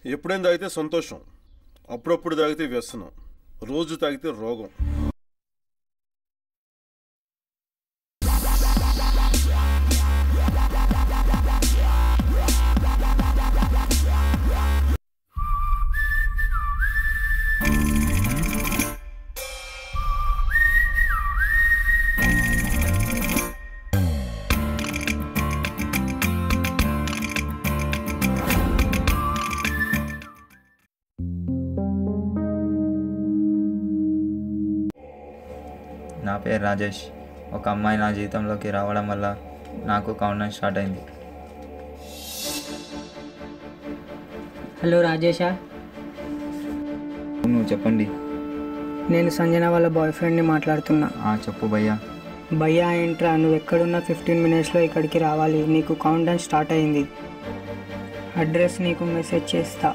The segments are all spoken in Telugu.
ఎప్పుడైనా తాగితే సంతోషం, అప్పుడప్పుడు తాగితే వ్యసనం, రోజు తాగితే రోగం. నా పేరు రాజేష్. ఒక అమ్మాయి నా జీవితంలోకి రావడం వల్ల నాకు కౌంట్డౌన్ స్టార్ట్ అయింది. హలో రాజేషా. నువ్వు చెప్పండి. నేను సంజన వాళ్ళ బాయ్ ఫ్రెండ్ని మాట్లాడుతున్నా. చెప్పు భయ్యా. భయ్యా ఏంట్రా, నువ్వు ఎక్కడున్నా 15 minutesలో ఇక్కడికి రావాలి. నీకు కౌంట్డౌన్ స్టార్ట్ అయింది. అడ్రస్ నీకు మెసేజ్ చేస్తా.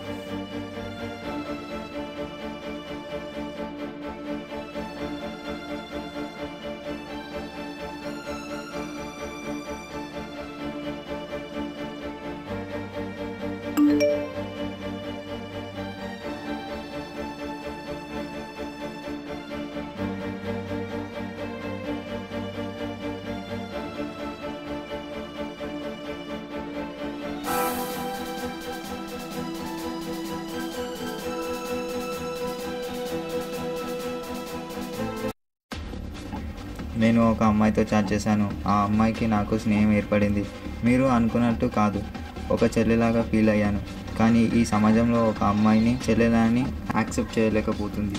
నేను ఒక అమ్మాయితో చాట్ చేశాను. ఆ అమ్మాయికి నాకు స్నేహం ఏర్పడింది. మీరు అనుకున్నట్టు కాదు, ఒక చెల్లెలాగా ఫీల్ అయ్యాను. కానీ ఈ సమాజంలో ఒక అమ్మాయిని చెల్లెలని యాక్సెప్ట్ చేయలేకపోతుంది.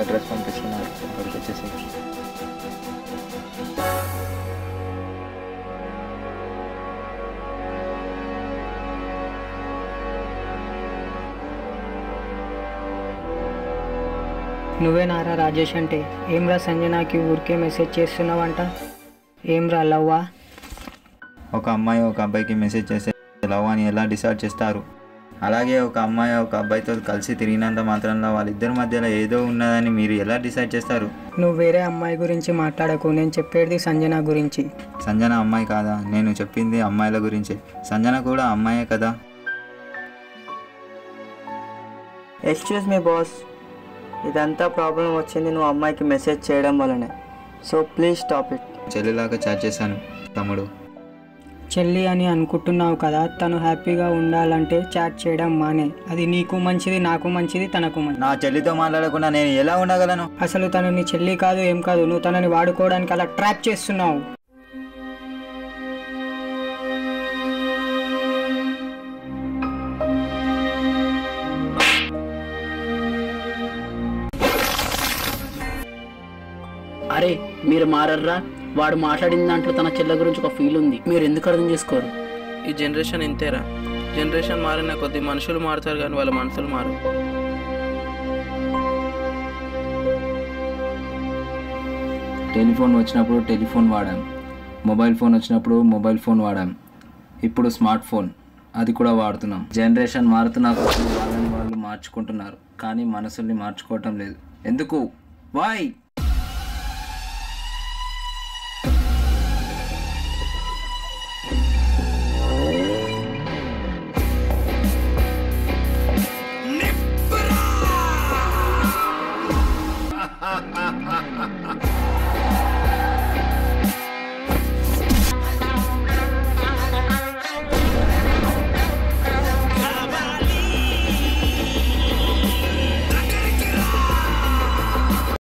అడ్రస్ పంపిస్తున్నారు, అక్కడికి వచ్చేసి. నువ్వేనారా రాజేష్ అంటే? ఏమ్రా సంజనాకి ఊరికే మెసేజ్ చేస్తున్నావంట? ఏమ్రా లవ్వా? ఒక అమ్మాయి ఒక అబ్బాయికి మెసేజ్ చేస్తే లవ్ అని ఎలా డిసైడ్ చేస్తారు? అలాగే ఒక అమ్మాయి ఒక అబ్బాయితో కలిసి తిరిగినంత మాత్రంలో వాళ్ళిద్దరి మధ్యలో ఏదో ఉన్నదని మీరు ఎలా డిసైడ్ చేస్తారు? నువ్వు వేరే అమ్మాయి గురించి మాట్లాడకు, నేను చెప్పేది సంజన గురించి. సంజన అమ్మాయి కాదా? నేను చెప్పింది అమ్మాయిల గురించి. సంజన కూడా అమ్మాయే కదా. ఎక్స్క్యూజ్ మీ బాస్, ఇదంతా ప్రాబ్లం వచ్చింది నువ్వు అమ్మాయికి మెసేజ్ చేయడం వల్లనే. So please stop it. చెల్లిలాగా చాట్ చేశాను తమ్ముడు. చెల్లి అని అనుకుంటున్నావు కదా, తను హ్యాపీగా ఉండాలంటే చాట్ చేయడం మానే. అది నీకు మంచిది, నాకు మంచిది, తనకు మంచిది. నా చెల్లితో మాట్లాడకుండా నేను ఎలా ఉండగలను? అసలు తను నీ చెల్లి కాదు, ఏం కాదు. నువ్వు తనని వాడుకోవడానికి అలా ట్రాప్ చేస్తున్నావు. అరే మీరు మారర్రా. వాడు మాట్లాడిన దాంట్లో తన చెల్ల గురించి ఒక ఫీల్ ఉంది, మీరు ఎందుకు అర్థం చేసుకోరు? ఈ జనరేషన్ ఇంతేరా. జనరేషన్ మారిన కొద్ది మనుషులు మారుతారు కానీ వాళ్ళ మనసులు మారు. టెలిఫోన్ వచ్చినప్పుడు టెలిఫోన్ వాడాం, మొబైల్ ఫోన్ వచ్చినప్పుడు మొబైల్ ఫోన్ వాడాం, ఇప్పుడు స్మార్ట్ ఫోన్ అది కూడా వాడుతున్నాం. జనరేషన్ మారుతున్న కొద్ది వాళ్ళని వాళ్ళు మార్చుకుంటున్నారు, కానీ మనసుల్ని మార్చుకోవటం లేదు. ఎందుకు? వై?